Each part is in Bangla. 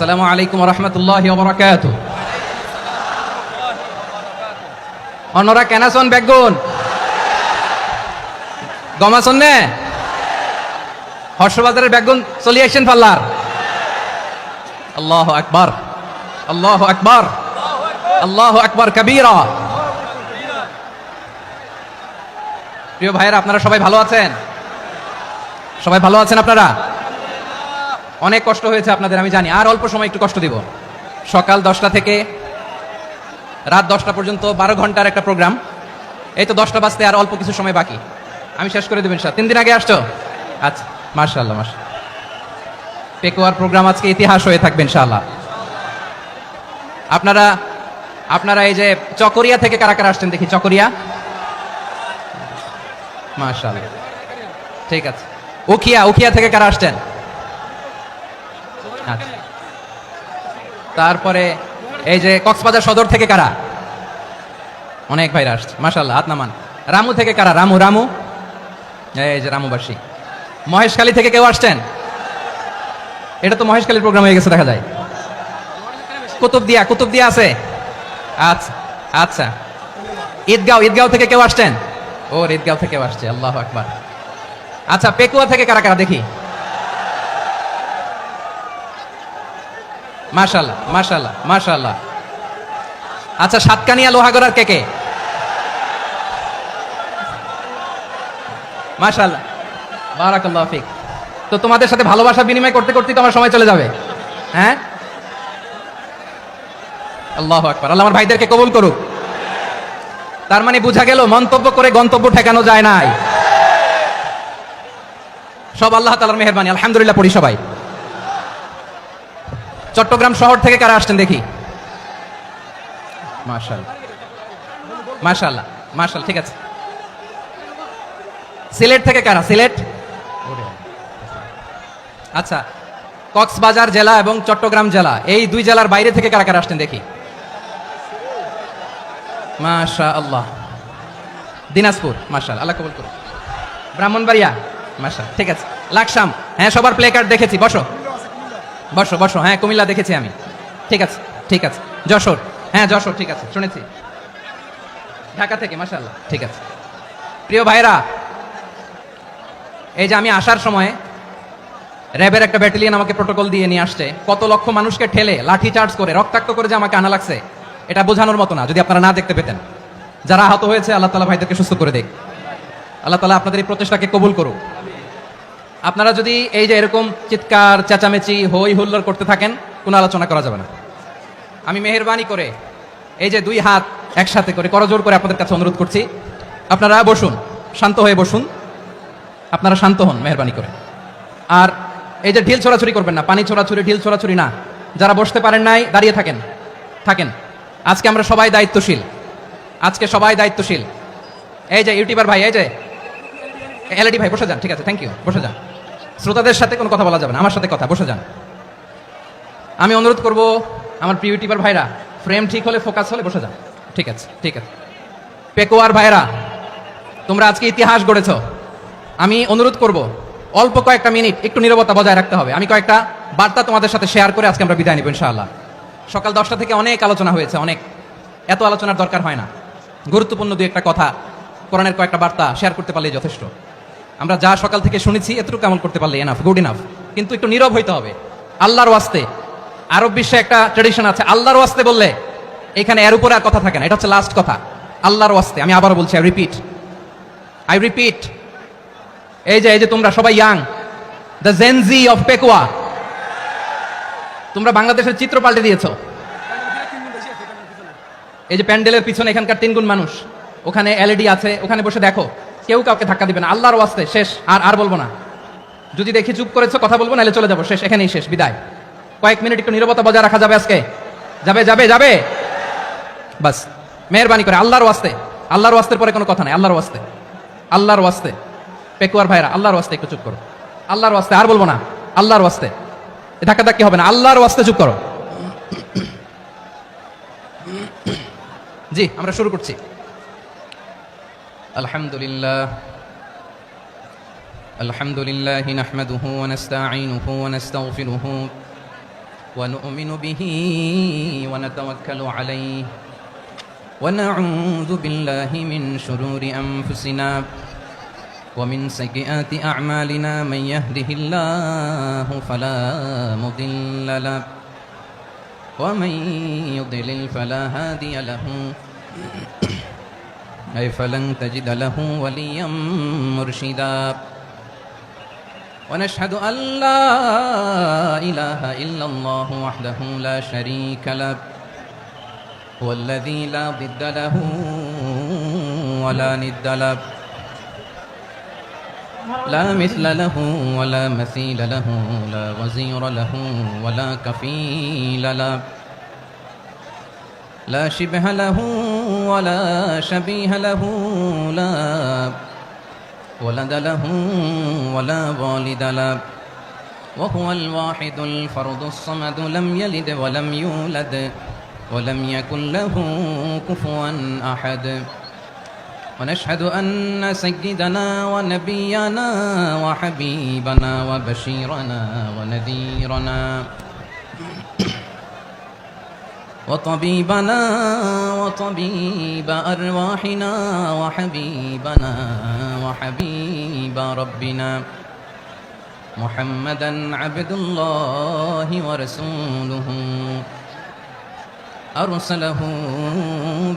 আসসালামু আলাইকুম ওয়া রাহমাতুল্লাহি ওয়া বারাকাতুহু। অন্যরা কেন আছেন বেগুন গম আছেন নে হর্ষবাজারের বেগুন চলি আসেন পাল্লার। আল্লাহু আকবার, আল্লাহু আকবার, আল্লাহু আকবার কাবীরা। প্রিয় ভাইয়েরা, আপনারা সবাই ভালো আছেন? সবাই ভালো আছেন আপনারা? অনেক কষ্ট হয়েছে আপনাদের আমি জানি, আর অল্প সময় একটু কষ্ট দিব। সকাল 10টা থেকে রাত 10টা পর্যন্ত 12 ঘন্টার একটা প্রোগ্রাম। এই তো 10টা বাজতে আর অল্প কিছু সময় বাকি, আমি শেষ করে দেবেন। 3 দিন আগে আসছো? আচ্ছা, মাশাআল্লাহ মাশাআল্লাহ। পেকুয়ার প্রোগ্রাম আজকে ইতিহাস হয়ে থাকবে ইনশাআল্লাহ। আপনারা এই যে চকরিয়া থেকে কারা কারা আসছেন দেখি? চকরিয়া, মাশাআল্লাহ, ঠিক আছে। উখিয়া থেকে কারা আসছেন? আচ্ছা, তারপরে এই যে কক্সবাজার সদর থেকে কারা? অনেক ভাইরা আসছে, মাশাআল্লাহ, হাত নামান। রামু থেকে কারা? রামু, এই যে রামুবাসী। মহেশখালী থেকে কেউ আসছেন? এটা তো মহেশখালীর প্রোগ্রাম হয়ে গেছে দেখা যায়। কুতুবদিয়া আছে? আচ্ছা আচ্ছা। ঈদগাঁও থেকে কেউ আসছেন? ও, ঈদগাঁও থেকে আসছে, আল্লাহু আকবার। আচ্ছা, পেকুয়া থেকে কারা কারা দেখি? মাশাআল্লাহ মাশাআল্লাহ মাশাআল্লাহ। আচ্ছা, সাতকানিয়া লোহাগড়ার কে? মাশাআল্লাহ, বারাকাল্লাহু ফিক। তো তোমাদের সাথে ভালোবাসা বিনিময় করতে করতে তো আমার সময় চলে যাবে। হ্যাঁ, আল্লাহু আকবার। আল্লাহ আমার ভাইদেরকে কবুল করুক। তার মানে বোঝা গেল মন্তব্য করে গন্তব্য ঠেকানো যায় নাই, সব আল্লাহ তাআলার মেহেরবানি। আলহামদুলিল্লাহ পড়ি সবাই। চট্টগ্রাম শহর থেকে কারা আসছেন দেখি? মাশাআল্লাহ মাশাআল্লাহ মাশাআল্লাহ, ঠিক আছে। সিলেট থেকে কারা? সিলেট, আচ্ছা। কক্সবাজার জেলা এবং চট্টগ্রাম জেলা, এই দুই জেলার বাইরে থেকে কারা কারা আসছেন দেখি? মাশাআল্লাহ। দিনাজপুর, মাশাআল্লাহ, আল্লাহ কবুল করুন। ব্রাহ্মণবাড়িয়া, মাশাআল্লাহ, ঠিক আছে। লাকসাম, হ্যাঁ, সবার প্লে কার্ড দেখেছি, বসো বসো বসো। হ্যাঁ, কুমিল্লা দেখেছি আমি, ঠিক আছে ঠিক আছে। যশোর, হ্যাঁ যশোর, ঠিক আছে, শুনেছি। ঢাকা থেকে, মাশাআল্লাহ, ঠিক আছে। প্রিয় ভাইরা, এই যে আমি আসার সময় র্যাবের একটা ব্যাটালিয়ন আমাকে প্রোটোকল দিয়ে নিয়ে আসছে, কত লক্ষ মানুষকে ঠেলে লাঠি চার্জ করে রক্তাক্ত করে যে আমাকে আনা লাগছে, এটা বোঝানোর মতো না যদি আপনারা না দেখতে পেতেন। যারা আহত হয়েছে, আল্লাহ তাআলা ভাইদেরকে সুস্থ করে দেখ। আল্লাহ তাআলা আপনাদের এই প্রচেষ্টাকে কবুল করুক। আপনারা যদি এই যে এরকম চিৎকার চেঁচামেচি হই হুল্লোড় করতে থাকেন, কোনো আলোচনা করা যাবে না। আমি মেহেরবানি করে এই যে 2 হাত একসাথে করে করজোর করে আপনাদের কাছে অনুরোধ করছি, আপনারা বসুন, শান্ত হয়ে বসুন। আপনারা শান্ত হন মেহেরবানি করে। আর এই যে ঢিল ছোড়াছুরি করবেন না, পানি ছোড়াছুরি, ঢিল ছোড়াছুরি না। যারা বসতে পারেন নাই, দাঁড়িয়ে থাকেন। আজকে আমরা সবাই দায়িত্বশীল, আজকে সবাই দায়িত্বশীল। এই যে ইউটিউবার ভাই, এই যে এলইডি ভাই, বসে যান, ঠিক আছে, থ্যাংক ইউ, বসে যান। শ্রোতাদের সাথে কোনো কথা বলা যাবে না, আমার সাথে কথা, বসে যান। আমি অনুরোধ করব আমার প্রিয় ইউটিউবার ভাইরা, ফ্রেম ঠিক হলে, ফোকাস হলে বসে যান, ঠিক আছে ঠিক আছে। পেকুয়ার ভাইরা, তোমরা আজকে ইতিহাস গড়েছ। আমি অনুরোধ করব অল্প কয়েকটা মিনিট একটু নীরবতা বজায় রাখতে হবে। আমি কয়েকটা বার্তা তোমাদের সাথে শেয়ার করে আজকে আমরা বিদায় নিব ইনশাআল্লাহ। সকাল 10টা থেকে অনেক আলোচনা হয়েছে, এত আলোচনার দরকার হয় না। গুরুত্বপূর্ণ 2-1টা কথা, কোরআনের কয়েকটা বার্তা শেয়ার করতে পারলেই যথেষ্ট। আমরা যা সকাল থেকে শুনেছি এতটুকু আমল করতে পারলে এনাফ, গুড ইনাফ। কিন্তু একটু নীরব হইতে হবে আল্লাহর ওয়াস্তে। আরব বিশ্বে একটা ট্রেডিশন আছে, আল্লাহর ওয়াস্তে বললে এখানে এর উপরে আর কথা থাকে না, এটা হচ্ছে লাস্ট কথা। আল্লাহর ওয়াস্তে, আমি আবার বলছি, আই রিপিট। এই যে তোমরা সবাই young, the Gen Z of Pekua, তোমরা বাংলাদেশের চিত্র পাল্টে দিয়েছ। এই যে প্যান্ডেলের পিছনে এখানকার 3 গুণ মানুষ, ওখানে এলইডি আছে, ওখানে বসে দেখো, কেউ কাউকে ধাক্কা দিবে না। আল্লাহর ওয়াস্তে, শেষ। আর বলবো না। যদি দেখি চুপ করেছো, কথা বলবো, নাহলে চলে যাবো, শেষ, এখানেই শেষ, বিদায়। কয়েক মিনিট একটু নীরবতা বজায় রাখা যাবে আজকে? যাবে বাস, মেহেরবানি করে, আল্লাহর ওয়াস্তে। আল্লাহর ওয়াস্তের পরে কোনো কথা নাই, আল্লাহর ওয়াস্তে। পেকুয়ার ভাইরা, আল্লাহর ওয়াস্তে একটু চুপ করো, আল্লাহর ওয়াস্তে। আর বলবো না, আল্লাহর ওয়াস্তে। ধাক্কাধাক্কি হবে না, আল্লাহর ওয়াস্তে চুপ করো। জি, আমরা শুরু করছি। আলহামদুলিল্লাহ নাহমাদুহু ওয়া নাস্তাঈনুহু ওয়া নাস্তাগফিরুহু ونؤمن به ونتوكل عليه ونعوذ بالله من شرور أنفسنا ومن سيئات أعمالنا من يهده الله فلا مضل له ومن يضلل فلا هادي له أي فلن تجد له وليا مرشدا ونشهد أن لا إله إلا الله وحده لا شريك له هو الذي لا ضد له ولا ند له لا مثل له ولا مثيل له لا وزير له ولا كفيل له لا شبه له ولا شبيه له لا ولد له ولا والد له وهو الواحد الفرد الصمد لم يلد ولم يولد ولم يكن له كفوا أحد ونشهد أن سيدنا ونبينا وحبيبنا وبشيرنا ونذيرنا وطبيبنا وطبيب أرواحنا وحبيبنا وحبيب ربنا محمدا عبد الله ورسوله أرسله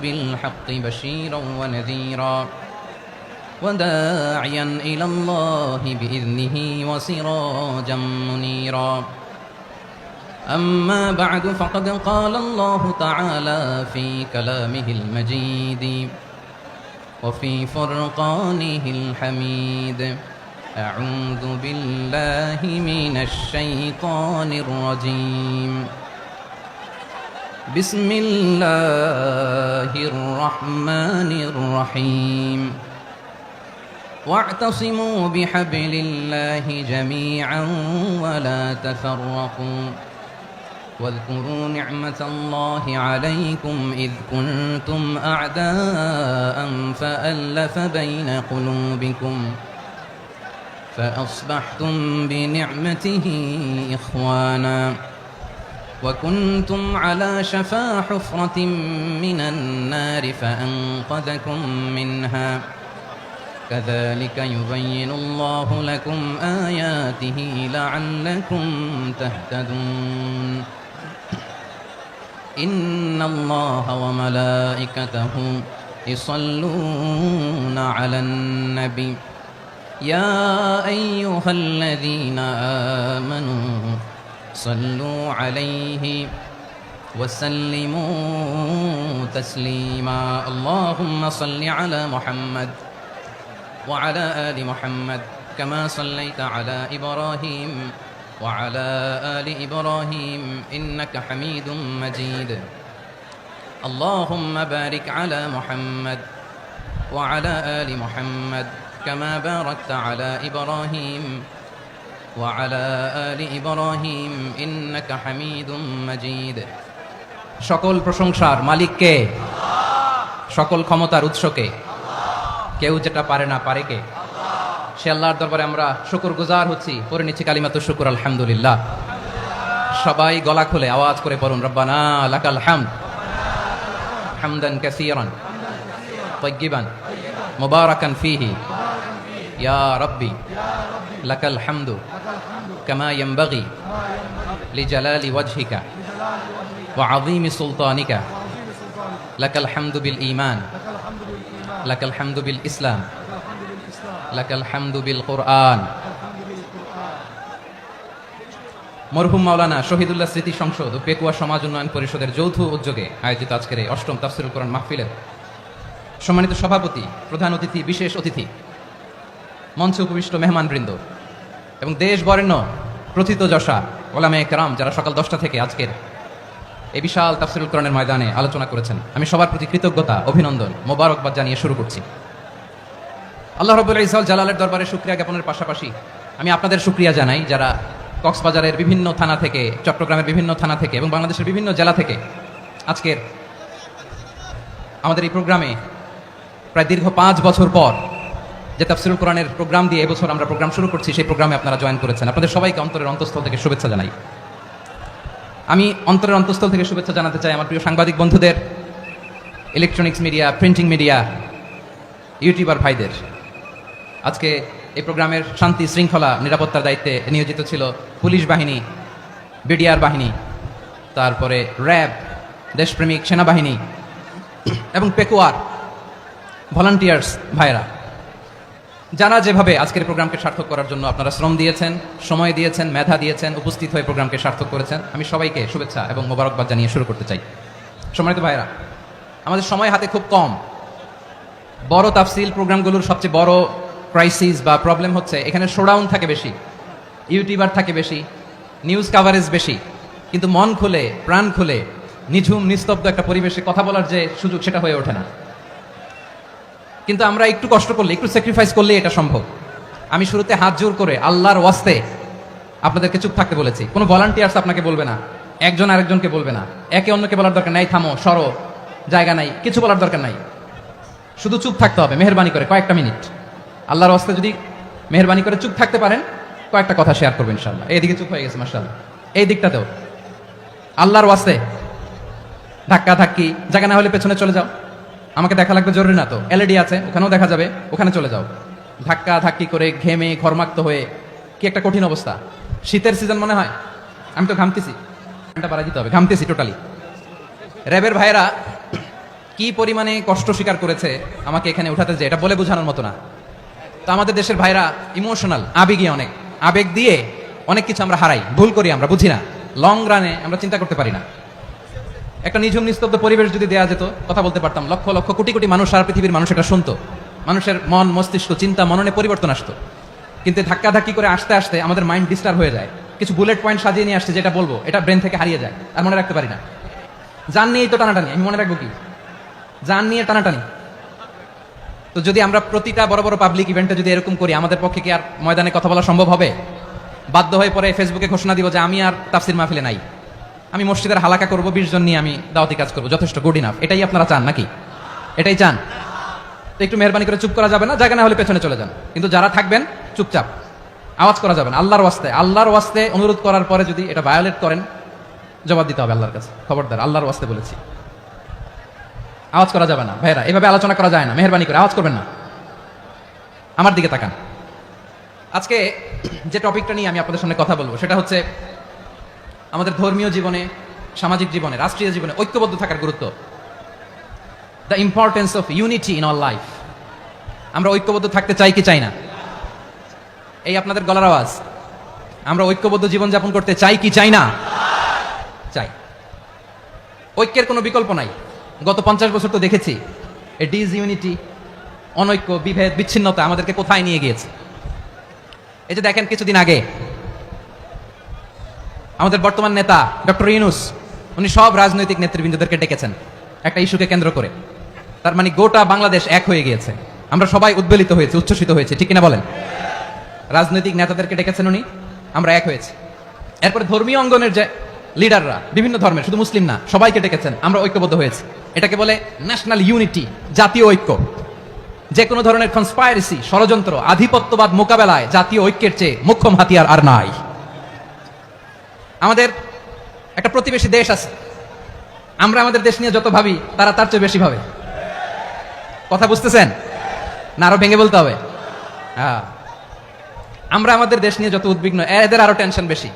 بالحق بشيرا ونذيرا وداعيا إلى الله بإذنه وسراجا منيرا أما بعد فقد قال الله تعالى في كلامه المجيد وفي فرقانه الحميد أعوذ بالله من الشيطان الرجيم بسم الله الرحمن الرحيم واعتصموا بحبل الله جميعا ولا تفرقوا واذكروا نعمة الله عليكم إذ كنتم أعداء فألف بين قلوبكم فأصبحتم بنعمته إخوانا وكنتم على شفا حفرة من النار فأنقذكم منها كذلك يبين الله لكم آياته لعلكم تهتدون إن الله وملائكته يصلون على النبي يا أيها الذين آمنوا صلوا عليه وسلموا تسليما اللهم صل على محمد وعلى آل محمد كما صليت على إبراهيم وعلى آل إبراهيم إنك حميد مجيد اللهم بارك على محمد وعلى آل محمد كما باركت على إبراهيم وعلى آل إبراهيم إنك حميد مجيد সকল প্রশংসার মালিক কে সকল ক্ষমতার উৎস কে কেউ যেটা পারে না পারে কে সে আল্লাহর দরবারে আমরা শুকরগুজার হচ্ছি পড়ে নিচ্ছি কালিমাতুশ শুকর আলহামদুলিল্লাহ সবাই গলা খুলে আওয়াজ করে পড়ুন রব্বানা লাকাল হামদ হামদান কাসীরান তাইয়িবান মুবারাকান ফীহি ইয়া রাব্বি লাকাল হামদু কামা ইয়ানবাগি লিজালালি ওয়াজহিকা ওয়া আযীমি সুলতানিকা লাকাল হামদু বিল ঈমান লাকাল হামদু বিল ইসলাম লাকাল হামদু বিল কুরআন মরহুম মাওলানা শহীদুল্লাহ স্মৃতি সংসদ ও পেকুয়া সমাজ উন্নয়ন পরিষদের যৌথ উদ্যোগে আয়োজিত আজকের এই অষ্টম তাফসীরুল কোরআন মাহফিলের সম্মানিত সভাপতি, প্রধান অতিথি, বিশেষ অতিথি, মঞ্চে উপবিষ্ট মেহমানবৃন্দ এবং দেশ বরেণ্য প্রথিতযশা ওলামায়ে কেরাম যারা সকাল 10টা থেকে আজকের এই বিশাল তাফসীরুল কোরআনের ময়দানে আলোচনা করেছেন, আমি সবার প্রতি কৃতজ্ঞতা, অভিনন্দন, মোবারকবাদ জানিয়ে শুরু করছি। আল্লাহ রাব্বুল ইজ্জত জালালের দরবারে শুকরিয়া জ্ঞাপনের পাশাপাশি আমি আপনাদের শুকরিয়া জানাই যারা কক্সবাজারের বিভিন্ন থানা থেকে, চট্টগ্রামের বিভিন্ন থানা থেকে এবং বাংলাদেশের বিভিন্ন জেলা থেকে আজকের আমাদের এই প্রোগ্রামে প্রায় দীর্ঘ 5 বছর পর যে তাফসীরুল কোরআনের প্রোগ্রাম দিয়ে এবছর আমরা প্রোগ্রাম শুরু করছি, সেই প্রোগ্রামে আপনারা জয়েন করেছেন। আপনাদের সবাইকে অন্তরের অন্তঃস্থল থেকে শুভেচ্ছা জানাই। আমি অন্তরের অন্তঃস্থল থেকে শুভেচ্ছা জানাতে চাই আমার প্রিয় সাংবাদিক বন্ধুদের, electronics media, printing media, YouTuber ভাইদের। আজকে এই প্রোগ্রামের শান্তি শৃঙ্খলা নিরাপত্তার দায়িত্বে নিয়োজিত ছিল পুলিশ বাহিনী, বিডিআর বাহিনী, তারপরে র্যাব, দেশপ্রেমিক সেনাবাহিনী এবং পেকুয়ার ভলান্টিয়ার্স ভাইরা, যারা যেভাবে আজকের প্রোগ্রামকে সার্থক করার জন্য আপনারা শ্রম দিয়েছেন, সময় দিয়েছেন, মেধা দিয়েছেন, উপস্থিত হয়ে প্রোগ্রামকে সার্থক করেছেন, আমি সবাইকে শুভেচ্ছা এবং মোবারকবাদ জানিয়ে শুরু করতে চাই। সম্মানিত ভাইরা, আমাদের সময় হাতে খুব কম। বড় তাফসিল প্রোগ্রামগুলোর সবচেয়ে বড় ক্রাইসিস বা প্রবলেম হচ্ছে এখানে শোডাউন থাকে বেশি, ইউটিউবার থাকে বেশি, নিউজ কাভারেজ বেশি, কিন্তু মন খুলে, প্রাণ খুলে, নিঝুম নিস্তব্ধ একটা পরিবেশে কথা বলার যে সুযোগ, সেটা হয়ে ওঠে না। কিন্তু আমরা একটু কষ্ট করলে, একটু স্যাক্রিফাইস করলে এটা সম্ভব। আমি শুরুতে হাত জোর করে আল্লাহর ওয়াস্তে আপনাদেরকে চুপ থাকতে বলেছি। কোনো ভলান্টিয়ার্স আপনাকে বলবে না, একজন আরেকজনকে বলবে না, একে অন্যকে বলার দরকার নাই, থামো, সরো, জায়গা নাই, কিছু বলার দরকার নাই, শুধু চুপ থাকতে হবে মেহেরবানি করে কয়েকটা মিনিট। আল্লাহর ওয়াস্তে যদি মেহেরবানি করে চুপ থাকতে পারেন, কয়েকটা কথা শেয়ার করবেন ইনশাআল্লাহ। এইদিকে চুপ হয়ে গেছে মাশাআল্লাহ, এই দিকটাতেও আল্লাহর ওয়াস্তে ধাক্কা ধাক্কি, জায়গা না হলে পেছনে চলে যাও। আমাকে দেখা লাগবে জরুরি না তো, এলইডি আছে, ওখানেও দেখা যাবে, ওখানে চলে যাও। ধাক্কা ধাক্কি করে ঘেমে ঘরমাক্ত হয়ে কি একটা কঠিন অবস্থা। শীতের সিজন মনে হয়, আমি তো ঘামতেছি, ঘন্টা বাড়াই দিতে হবে, ঘামতেছি টোটালি। র্যাবের ভাইরা কি পরিমাণে কষ্ট স্বীকার করেছে আমাকে এখানে উঠাতে, যে এটা বলে বোঝানোর মতো না। তো আমাদের দেশের ভাইরা ইমোশনাল, আবেগী অনেক, আবেগ দিয়ে অনেক কিছু আমরা হারাই, ভুল করি, আমরা বুঝি না, লং রানে আমরা চিন্তা করতে পারি না। একটা নিঝুম নিস্তব্ধ পরিবেশ যদি দেওয়া যেত, কথা বলতে পারতাম, লক্ষ লক্ষ কোটি কোটি মানুষ, সারা পৃথিবীর মানুষ এটা শুনতো, মানুষের মন মস্তিষ্ক চিন্তা মননে পরিবর্তন আসতো। কিন্তু ধাক্কা ধাক্কি করে আসতে আসতে আমাদের মাইন্ড ডিস্টার্ব হয়ে যায়। কিছু বুলেট পয়েন্ট সাজিয়ে নিয়ে আসছে, যেটা বলবো এটা ব্রেন থেকে হারিয়ে যায়, আর মনে রাখতে পারি না। জান নিয়েই তো টানাটানি, আমি মনে রাখবো কি, জান নিয়ে টানাটানি। তো যদি আমরা প্রতিটা বড় বড় পাবলিক ইভেন্টে যদি এরকম করি, আমাদের পক্ষে কি আর ময়দানে কথা বলা সম্ভব হবে? বাধ্য হয়ে পরে ফেসবুকে ঘোষণা দিব যে আমি আর তাফসির মাহফিলে নাই, আমি মসজিদের হালাকা করবো, 20 জন নিয়ে আমি দাওয়াতি কাজ করবো, যথেষ্ট, গুড ইনাফ। এটাই আপনারা চান নাকি? এটাই চান? তো একটু মেহরবানি করে চুপ করা যাবে না, জায়গা না হলে পেছনে চলে যান। কিন্তু যারা থাকবেন চুপচাপ, আওয়াজ করা যাবে না। আল্লাহর ওয়াস্তে, আল্লাহর ওয়াস্তে অনুরোধ করার পরে যদি এটা ভায়োলেট করেন, জবাব দিতে হবে আল্লাহর কাছে। খবরদার, আল্লাহর ওয়াস্তে বলেছি, আওয়াজ করা যাবে না। ভাইরা, এভাবে আলোচনা করা যায় না, মেহরবানি করে আওয়াজ করবেন না। আমার দিকে তাকান। আজকে যে টপিকটা নিয়ে আমি আপনাদের সামনে কথা বলবো, সেটা হচ্ছে আমাদের ধর্মীয় জীবনে, সামাজিক জীবনে, রাষ্ট্রীয় জীবনে ঐক্যবদ্ধ থাকার গুরুত্ব। The importance of unity in our life. আমরা ঐক্যবদ্ধ থাকতে চাই কি চাই না? এই আপনাদের গলার আওয়াজ। আমরা ঐক্যবদ্ধ জীবন যাপন করতে চাই কি চাই না? চাই। ঐক্যের কোনো বিকল্প নাই। গত 50 বছর তো দেখেছি এই ডিসইউনিটি, অনৈক্য, বিভেদ, বিচ্ছিন্নতা আমাদেরকে কোথায় নিয়ে গিয়েছে। এই যে দেখেন, কিছুদিন আগে আমাদের বর্তমান নেতা ডক্টর ইউনূস, উনি সব রাজনৈতিক নেতৃবৃন্দদেরকে ডেকেছেন একটা ইস্যুকে কেন্দ্র করে। তার মানে গোটা বাংলাদেশ এক হয়ে গিয়েছে। আমরা সবাই উদ্বেলিত হয়েছে, উচ্ছ্বসিত হয়েছে, ঠিক কিনা বলেন? রাজনৈতিক নেতাদেরকে ডেকেছেন উনি, আমরা এক হয়েছি। এরপরে ধর্মীয় অঙ্গনের যে লিডাররা, বিভিন্ন ধর্মের, শুধু মুসলিম না, সবাইকে ডেকেছেন, আমরা ঐক্যবদ্ধ হয়েছি। এটাকে বলে ন্যাশনাল ইউনিটি, জাতীয় ঐক্য। যে কোনো ধরনের কনস্পাইরেসি, ষড়যন্ত্র, আধিপত্যবাদ মোকাবেলায় জাতীয় ঐক্যের চেয়ে মোক্ষম হাতিয়ার আর নাই। আমাদের একটা প্রতিবেশী দেশ আছে, আমরা আমাদের দেশ নিয়ে যত ভাবি, তারা তার চেয়ে বেশি ভাবে। কথা বুঝতেছেন না? আরো ভেঙে বলতে হবে। হ্যাঁ, আমরা আমাদের দেশ নিয়ে যত উদ্বিগ্ন, এদের আরো টেনশন বেশি।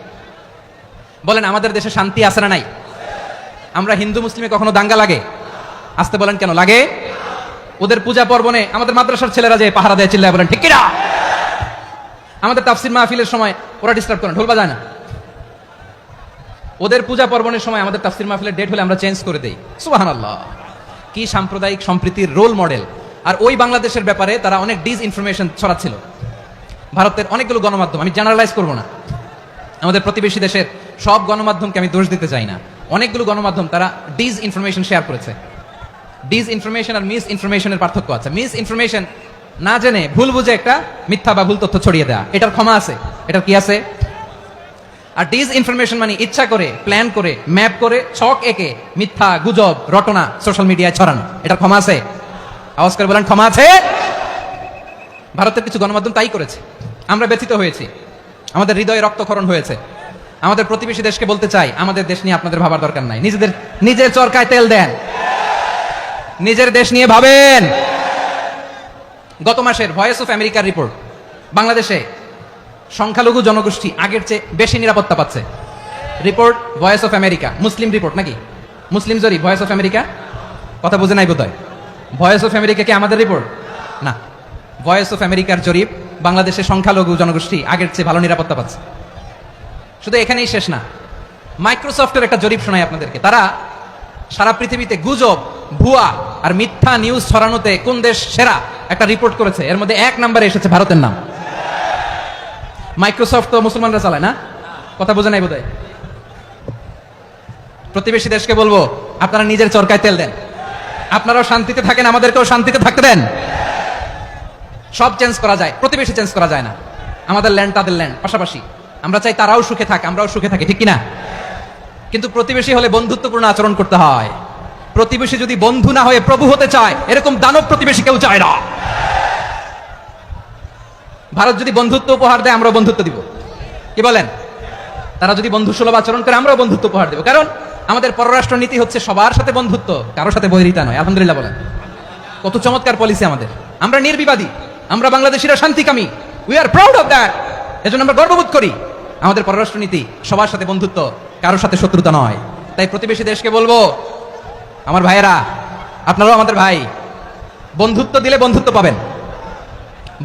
বলেন, আমাদের দেশে শান্তি আছে না নাই? আমরা হিন্দু মুসলিমে কখনো দাঙ্গা লাগে? আসতে বলেন, কেন লাগে? ওদের পূজা পর্বণে আমাদের মাদ্রাসার ছেলেরা যে পাহারা দেয়, চিল্লায় বলেন ঠিক কিনা? আমাদের তাফসির মাহফিলের সময় ওরা ডিস্টার্ব করেন, ঢোল বাজায় না। ওদের পূজা পর্বণের সময় আমাদের তাফসির মাহফিলের ডেট হলে আমরা চেঞ্জ করে দেই। সুবহানাল্লাহ, কি সাম্প্রদায়িক সম্প্রীতির রোল মডেল। আর ওই বাংলাদেশের ব্যাপারে তারা অনেক ডিসইনফরমেশন ছড়াচ্ছিল। ভারতের অনেকগুলো গণমাধ্যম, আমি জেনারেলাইজ করবো না, আমাদের প্রতিবেশী দেশের সব গণমাধ্যমকে আমি দোষ দিতে চাই না, অনেকগুলো গণমাধ্যম তারা ডিসইনফরমেশন শেয়ার করেছে। ডিসইনফরমেশন আর মিস ইনফরমেশনের পার্থক্য আছে। মিস ইনফরমেশন না জেনে ভুল বুঝে একটা মিথ্যা বা ভুল তথ্য ছড়িয়ে দেয়া, এটার ক্ষমা আছে, এটার কি আছে? আর ডিসইনফরমেশন মানে ইচ্ছা করে, প্ল্যান করে, ম্যাপ করে, ছক এঁকে মিথ্যা, গুজব, রটনা সোশ্যাল মিডিয়ায় ছড়ানো, এটার ক্ষমা আছে? আওয়াজ করে বলেন, ক্ষমা আছে? ভারতের কিছু গণমাধ্যম তাই করেছে। আমরা ব্যথিত হয়েছি, আমাদের হৃদয়ে রক্তক্ষরণ হয়েছে। আমাদের প্রতিবেশী দেশকে বলতে চাই, আমাদের দেশ নিয়ে আপনাদের ভাবার দরকার নাই, নিজের চরকায় তেল দেন, নিজের দেশ নিয়ে ভাবেন। গত মাসের ভয়েস অফ আমেরিকার রিপোর্ট, বাংলাদেশে সংখ্যালঘু জনগোষ্ঠী আগের চেয়ে বেশি নিরাপত্তা পাচ্ছে। Report voice of America, Muslim report নাকি? মুসলিম জরিপ, ভয়েস অফ আমেরিকা। কথা বুঝে নাই বোধহয়। ভয়েস অফ আমেরিকা কি আমাদের রিপোর্ট না? ভয়েস অফ আমেরিকার জরিপ, বাংলাদেশের সংখ্যালঘু জনগোষ্ঠী আগের চেয়ে ভালো নিরাপত্তা পাচ্ছে। শুধু এখানেই শেষ না, মাইক্রোসফটের একটা জরিপ শোনাই আপনাদেরকে। তারা সারা পৃথিবীতে গুজব, ভুয়া আর মিথ্যা নিউজ ছড়ানোতে কোন দেশ সেরা একটা রিপোর্ট করেছে, এর মধ্যে 1 নম্বরে এসেছে ভারতের নাম। মাইক্রোসফট তো মুসলমানরা চালায় না? কথা বোঝে নাই বোধহয়। প্রতিবেশী দেশকে বলবো, আপনারা নিজের চরকায় তেল দেন, আপনারাও শান্তিতে থাকেন, আমাদেরকেও শান্তিতে থাকতে দেন। সব চেঞ্জ করা যায়, প্রতিবেশী চেঞ্জ করা যায় না। আমাদের ল্যান্ড তাদের ল্যান্ড, পাশাপাশি। আমরা চাই তারাও সুখে থাক, আমরাও সুখে থাকি, ঠিক কিনা? কিন্তু প্রতিবেশী হলে বন্ধুত্বপূর্ণ আচরণ করতে হয়। প্রতিবেশী যদি বন্ধু না হয়ে প্রভু হতে চায়, এরকম দানব প্রতিবেশী কেউ চায় না। ভারত যদি বন্ধুত্ব উপহার দেয়, আমরাও বন্ধুত্ব দিব, কি বলেন? তারা যদি বন্ধু সুলভ আচরণ করে, আমরাও বন্ধুত্ব উপহার দেব। কারণ আমাদের পররাষ্ট্র নীতি হচ্ছে সবার সাথে বন্ধুত্ব, কারোর সাথে বৈরিতা নয়। আলহামদুলিল্লাহ বলেন, কত চমৎকার পলিসি আমাদের। আমরা নির্বিবাদী, আমরা বাংলাদেশিরা শান্তিকামী, we are proud of that. এজন্য আমরা গর্ববোধ করি। আমাদের পররাষ্ট্র নীতি সবার সাথে বন্ধুত্ব, কারোর সাথে শত্রুতা নয়। তাই প্রতিবেশী দেশকে বলবো, আমার ভাইয়েরা, আপনারাও আমাদের ভাই, বন্ধুত্ব দিলে বন্ধুত্ব পাবেন।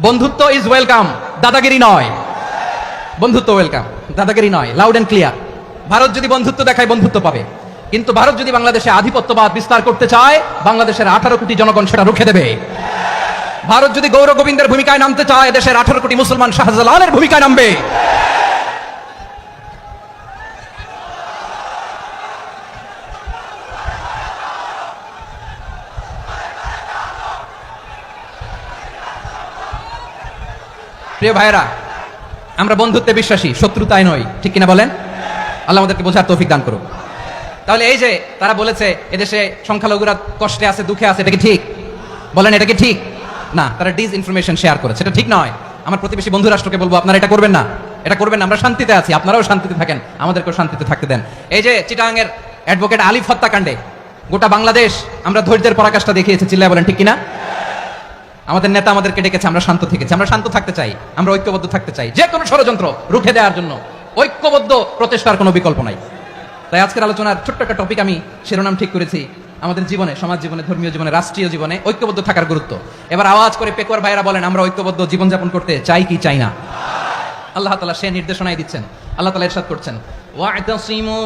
বন্ধুত্ব ইজ ওয়েলকাম, দাদাগিরি নয়। বন্ধুত্ব ওয়েলকাম, দাদাগিরি নয়, লাউড এন্ড ক্লিয়ার। ভারত যদি বন্ধুত্ব দেখায়, বন্ধুত্ব পাবে। কিন্তু ভারত যদি বাংলাদেশে আধিপত্যবাদ বিস্তার করতে চায়, বাংলাদেশের 18 কোটি জনগণ সেটা রুখে দেবে। ভারত যদি গৌর গোবিন্দের ভূমিকায় নামতে চায়, দেশের 18 কোটি মুসলমান শাহজালালের ভূমিকায় নামবে। প্রিয় ভাইরা, আমরা বন্ধুত্বে বিশ্বাসী, শত্রুতায় নই, ঠিক কিনা বলেন? আল্লাহ আমাদেরকে বোঝার তৌফিক দান করুন। তাহলে এই যে তারা বলেছে এদেশে সংখ্যালঘুরা কষ্টে আছে, দুঃখে আছে, এটা কি ঠিক? বলেন, এটা কি ঠিক? না, তারা ডিস ইনফরমেশন শেয়ার করেছে, এটা ঠিক নয়। আমার প্রতিবেশী বন্ধু রাষ্ট্রকে বলবো, আপনারা এটা করবেন না, এটা করবেন না। আমরা শান্তিতে আছি, আপনারাও শান্তিতে থাকেন, আমাদেরকেও শান্তিতে থাকতে দেন। এই যে চিটাগাংয়ের অ্যাডভোকেট আলিফ হত্যাকাণ্ডে গোটা বাংলাদেশ আমরা ধৈর্যের পরাকাষ্ঠা দেখিয়েছি, চিল্লায় বলেন ঠিক কিনা? আমাদের নেতা আমাদেরকে ডেকেছে, আমরা শান্ত থেকেছি। আমরা শান্ত থাকতে চাই, আমরা ঐক্যবদ্ধ থাকতে চাই। যে কোনো ষড়যন্ত্র রুখে দেওয়ার জন্য ঐক্যবদ্ধ প্রচেষ্টার কোনো বিকল্প নাই। তাই আজকের আলোচনার ছোট্ট একটা টপিক আমি শিরোনাম ঠিক করেছি, আমাদের জীবনে, সমাজ জীবনে, ধর্মীয় জীবনে, রাষ্ট্রীয় জীবনে ঐক্যবদ্ধ থাকার গুরুত্ব। এবার আওয়াজ করে পেকুয়ার ভাইরা বলেন, আমরা ঐক্যবদ্ধ জীবনযাপন করতে চাই কি চাই না? আল্লাহ তাআলা সে নির্দেশনাই দিচ্ছেন। আল্লাহ তাআলা ইরশাদ করছেন, ওয়া'তাসিমু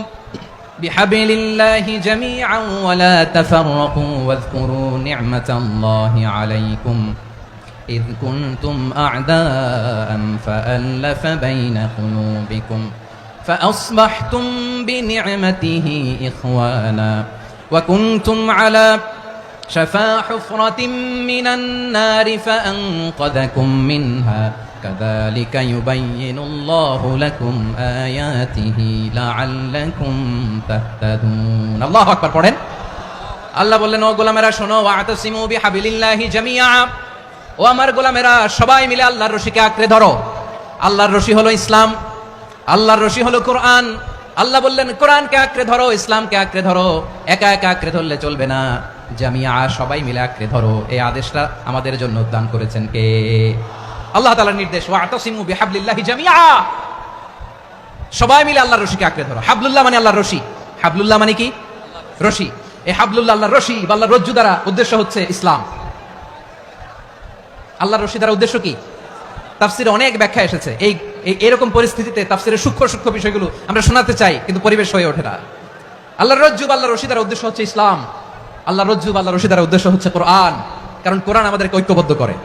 বিহাবিলিল্লাহি জামিআন ওয়া লা তাফাররাকু ওয়াযকুরু নি'মাতাল্লাহি আলাইকুম إذ كنتم أعداء فألف بين قلوبكم فأصبحتم بنعمته إخوانا وكنتم على شفا حفرة من النار فأنقذكم منها كذلك يبين الله لكم آياته لعلكم تهتدون الله أكبر পড়েন আল্লাহ বললেন ও গোলামেরা শোনো ওয়াতাসিমু বিহাবিলিল্লাহি জামিআ ও আমার গোলামেরা সবাই মিলে আল্লাহর রশিকে আঁকড়ে ধরো আল্লাহর রশি হলো ইসলাম আল্লাহর রশি হলো কোরআন আল্লাহ বললেন কোরআনকে আঁকড়ে ধরো ইসলামকে আঁকড়ে ধরো একা একা আঁকড়ে ধরলে চলবে না জামিআ সবাই মিলে আঁকড়ে ধরো এই আদেশটা আমাদের জন্য দান করেছেন কে আল্লাহ তাআলার নির্দেশ ওয়াতাসিমু বিহাবলিল্লাহি জামিআ সবাই মিলে আল্লাহর রশিকে আঁকড়ে ধরো হাবলুল্লাহ মানে আল্লাহর রশি হাবলুল্লাহ মানে কি রশি এই হাবলুল্লাহ আল্লাহর রশি বা আল্লাহর রজ্জু দ্বারা উদ্দেশ্য হচ্ছে ইসলাম আল্লাহর রশি দ্বারা উদ্দেশ্য কি তাফসিরে অনেক ব্যাখ্যা এসেছে এই এরকম পরিস্থিতিতে তাফসিরের সূক্ষ্ম সূক্ষ্ম বিষয়গুলো আমরা শোনাতে চাই কিন্তু পরিবেশ হয়ে ওঠে না আল্লাহর রজ্জু বা আল্লাহর রশি দ্বারা উদ্দেশ্য হচ্ছে ইসলাম আল্লাহর রজ্জু বা আল্লাহর রশি দ্বারা উদ্দেশ্য হচ্ছে কোরআন কারণ কোরআন আমাদেরকে ঐক্যবদ্ধ করে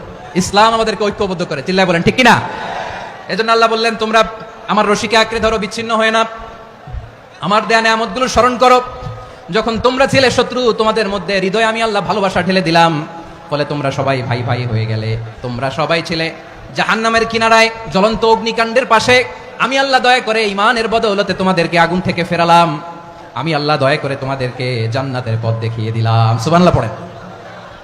ইসলাম আমাদেরকে ঐক্যবদ্ধ করে চিল্লায় বলেন ঠিক কিনা এজন্য আল্লাহ বললেন তোমরা আমার রশিকে আঁকড়ে ধরো বিচ্ছিন্ন হয়ে না আমার দেয়া নিয়ামতগুলো স্মরণ করো যখন তোমরা ছিলে শত্রু তোমাদের মধ্যে হৃদয়ে আমি আল্লাহ ভালোবাসা ঢেলে দিলাম ফলে তোমরা সবাই ভাই ভাই হয়ে গেলে তোমরা সবাই ছিলে জাহান্নামের কিনারায় জ্বলন্ত অগ্নিকাণ্ডের পাশে আমি আল্লাহ দয়া করে ঈমানের বদৌলতে তোমাদেরকে আগুন থেকে ফেরালাম আমি আল্লাহ দয়া করে তোমাদেরকে জান্নাতের পথ দেখিয়ে দিলাম সুবহানাল্লাহ পড়েন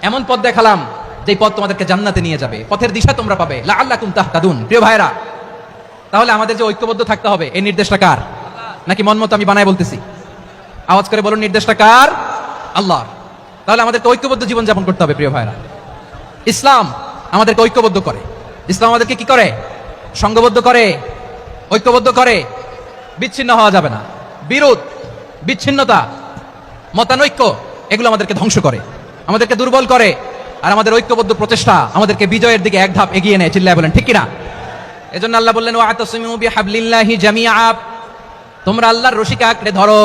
এমন পথ দেখালাম যে পথ তোমাদেরকে জান্নাতে নিয়ে যাবে পথের দিশা তোমরা পাবে লাআল্লাকুম তাহতাদুন প্রিয় ভাইরা তাহলে আমাদের যে ঐক্যবদ্ধ থাকতে হবে এই নির্দেশটা কার নাকি মন মতো আমি বানায় বলতেছি? আওয়াজ করে বলুন, নির্দেশটা কার? আল্লাহ। তাহলে আমাদেরকে ঐক্যবদ্ধ জীবন যাপন করতে হবে প্রিয় ভাইরা। ইসলাম আমাদেরকে ঐক্যবদ্ধ করে। ইসলাম আমাদেরকে কি করে? সংঘবদ্ধ করে, ঐক্যবদ্ধ করে। বিচ্ছিন্ন হওয়া যাবে না। বিরোধ, বিচ্ছিন্নতা, মতানৈক্য এগুলো আমাদেরকে ধ্বংস করে, আমাদেরকে দুর্বল করে। আর আমাদের ঐক্যবদ্ধ প্রচেষ্টা আমাদেরকে বিজয়ের দিকে এক ধাপ এগিয়ে নেয়। চিল্লায় বলেন ঠিক কিনা? এজন্য আল্লাহ বললেন, ওয়াতাসিমু বিহাবলিল্লাহি জামিআ, তোমরা আল্লাহর রশিকে আঁকড়ে ধরো,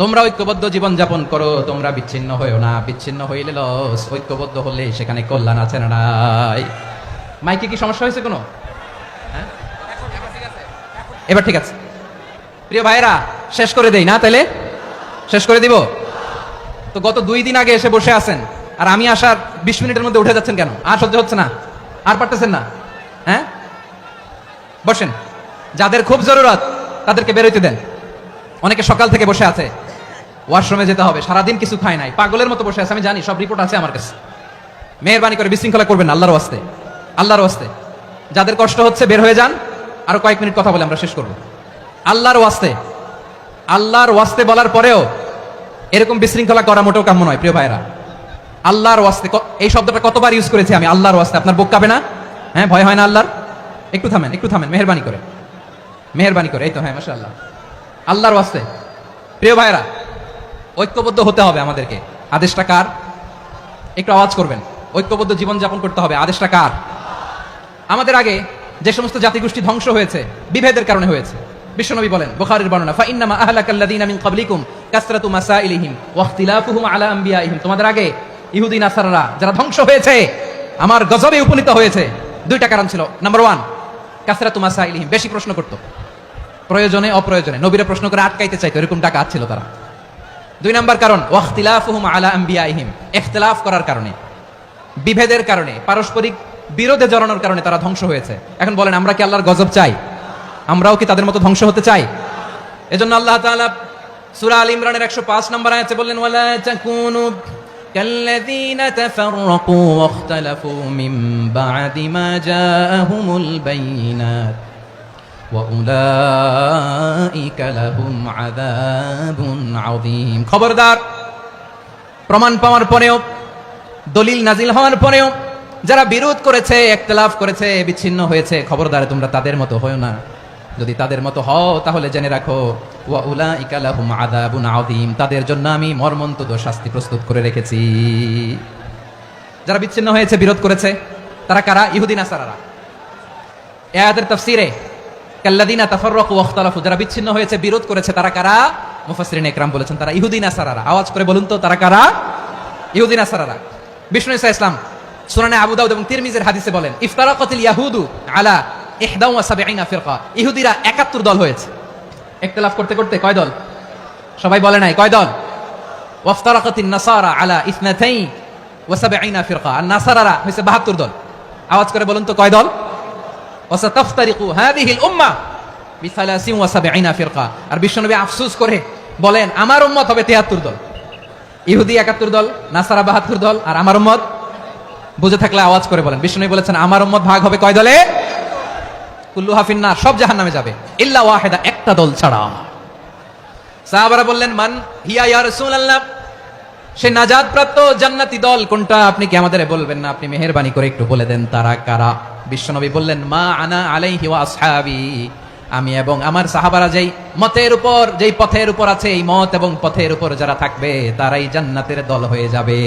তোমরা ঐক্যবদ্ধ জীবন যাপন করো, তোমরা বিচ্ছিন্ন হয়েও না। বিচ্ছিন্ন হইলে লস, ঐক্যবদ্ধ হলে সেখানে কল্যাণ আছে না নাই? মাইকে কি সমস্যা হয়েছে কোনো? হ্যাঁ, এবার ঠিক আছে। প্রিয় ভাইরা, শেষ করে দেই না? তাইলে শেষ করে দিব তো। গত 2 দিন আগে এসে বসে আছেন, আর আমি আসার 20 মিনিটের মধ্যে উঠে যাচ্ছেন কেন? আর সহ্য হচ্ছে না? আর পারতেছেন না? হ্যাঁ, বসেন। যাদের খুব জরুরত তাদেরকে বেরোইতে দেন। অনেকে সকাল থেকে বসে আছে, ওয়াশরুমে যেতে হবে, সারাদিন কিছু খায় নাই, পাগলের মতো বসে আছে। আমি জানি, সব রিপোর্ট আছে আমার কাছে। মেহেরবানি করে বিশৃঙ্খলা করবেন না, আল্লাহর ওয়াস্তে, আল্লাহর ওয়াস্তে। যাদের কষ্ট হচ্ছে বের হয়ে যান। আরো কয়েক মিনিট কথা বলে আমরা শেষ করব। আল্লাহর ওয়াস্তে, আল্লাহর ওয়াস্তে বলার পরেও এরকম বিশৃঙ্খলা করা মোটেও কাম্য নয় প্রিয় ভাইরা। আল্লাহর ওয়াস্তে, এই শব্দটা কতবার ইউজ করেছি আমি, আল্লাহর ওয়াস্তে। আপনার বুক কাঁপে না? হ্যাঁ, ভয় হয় না আল্লাহর? একটু থামেন, একটু থামেন, মেহেরবানি করে, মেহেরবানি করে। এই তো, হ্যাঁ, মাশাআল্লাহ। আল্লাহর ওয়াস্তে প্রিয় ভাইরা, ঐক্যবদ্ধ হতে হবে আমাদেরকে। আদেশটা কার? একটু আওয়াজ করবেন। ঐক্যবদ্ধ জীবন যাপন করতে হবে। আদেশটা কার? আমাদের আগে যে সমস্ত জাতিগোষ্ঠী ধ্বংস হয়েছে বিভেদের কারণে হয়েছে। বিশ্বনবী বলেন, বুখারীর বর্ণনা, ফাইন্নামা আহলাকাল্লাযীনা মিন ক্বাবলিকুম কাসরাতু মাসাইলিহিম ওয়া ইখতিলাফুহুম আলা আমবিয়াইহিম। তোমাদের আগে ইহুদি নাসারারা যারা ধ্বংস হয়েছে, আমার গজবে উপনীত হয়েছে, 2টা কারণ ছিল। নাম্বার 1, কাসরাতু মাসাইলিহিম, বেশি প্রশ্ন করত, প্রয়োজনে অপ্রয়োজনে নবীরা প্রশ্ন করে আটকাইতে চাইতো, এরকম ডাকাত ছিল তারা। 2 নাম্বার কারণ, ওয়া ইখতিলাফুহুম আলা আমবিয়াইহিম, ইখতিলাফ করার কারণে, বিভেদের কারণে, পারস্পরিক বিরোধে জড়ানোর কারণে তারা ধ্বংস হয়েছে। এখন বলেন, আমরা কি আল্লাহর গজব চাই? আমরাও কি তাদের মতো ধ্বংস হতে চাই? এজন্য আল্লাহ তাআলা সূরা আল ইমরানের 105 নম্বর আয়াতে বললেন, ওয়ালা তাকুনু কাল্লাযীনা তাফাররাকু ওয়াখতালাফু মিন বা'দি মা জাআহুমুল বাইয়িনাত ওয়া উলাইকা লাহুম আযাবুন আযীম। খবরদার, প্রমাণ পাওয়ার পরেও, দলিল নাজিল হওয়ার পরেও যারা বিরোধ করেছে, ইখতিলাফ করেছে, বিচ্ছিন্ন হয়েছে, খবরদার তোমরা তাদের মতো হয়ো না। যদি তাদের মতো হও তাহলে জেনে রাখো, ওয়া উলাইকা লাহুম আযাবুন আযীম, তাদের জন্য আমি মর্মন্তুদ শাস্তি প্রস্তুত করে রেখেছি। যারা বিচ্ছিন্ন হয়েছে, বিরোধ করেছে, তারা কারা? ইহুদি নাসারারা। এই আয়াতের তাফসীরে কাল্লাযীনা তাফাররাকু ওয়া ইখতালাফু, যারা বিচ্ছিন্ন হয়েছে, বিরোধ করেছে, তারা কারা? মুফাসসিরিন ইকরাম বলেছেন তারা ইহুদি নাসারারা। আওয়াজ করে বলুন তো, তারা কারা? ইহুদি নাসারারা। বিষ্ণু ঈসা ইসলাম সুনানে আবু দাউদ এবং তিরমিজির হাদিসে বলেন, ইফতারাকাতিল ইয়াহুদু আলা 71 ফিরকা, ইহুদিরা 71 দল হয়েছে। ইখতিলাফ করতে করতে কয় দল? সবাই বলে নাই, কয় দল? ওয়াফতারাকাতিন নাসারা আলা 72 ফিরকা, আর নাসারারা হইছে 72 দল। আওয়াজ করে বলুন তো, কয় দল? ওয়াসাতাফতারিকু হাযিহিল উম্মাহ বি 73 ফিরকা। আর বিশ্বনবী আফসোস করে বলেন, আমার উম্মত হবে 73 দল। ইহুদি 71 দল, নাসারা 72 দল, আর আমার উম্মত, বুঝে থাকলে আওয়াজ করে বলেন। বিষ্ণু বলেছেন, আমার উম্মত ভাগ হবে কয় দলে? কুল্লুহা ফিন্নার, সব জাহান্নামে যাবে, ইল্লা ওয়াহিদা, একটা দল ছাড়া। সাহাবারা বললেন, মান হিয়া ইয়া রাসূলুল্লাহ, সে নাজাত প্রাপ্ত জান্নাতি দল কোনটা? আপনি কি আমাদের বলবেন না? আপনি মেহেরবানি করে একটু বলে দেন তারা কারা। বিশ্বনবী বললেন, মা আনা আলাইহি ওয়া আসহাবি, আমি এবং আমার সাহাবারা যেই মতের উপর, যেই পথের উপর আছে, এই মত এবং পথের উপর যারা থাকবে তারাই জান্নাতের দল হয়ে যাবে।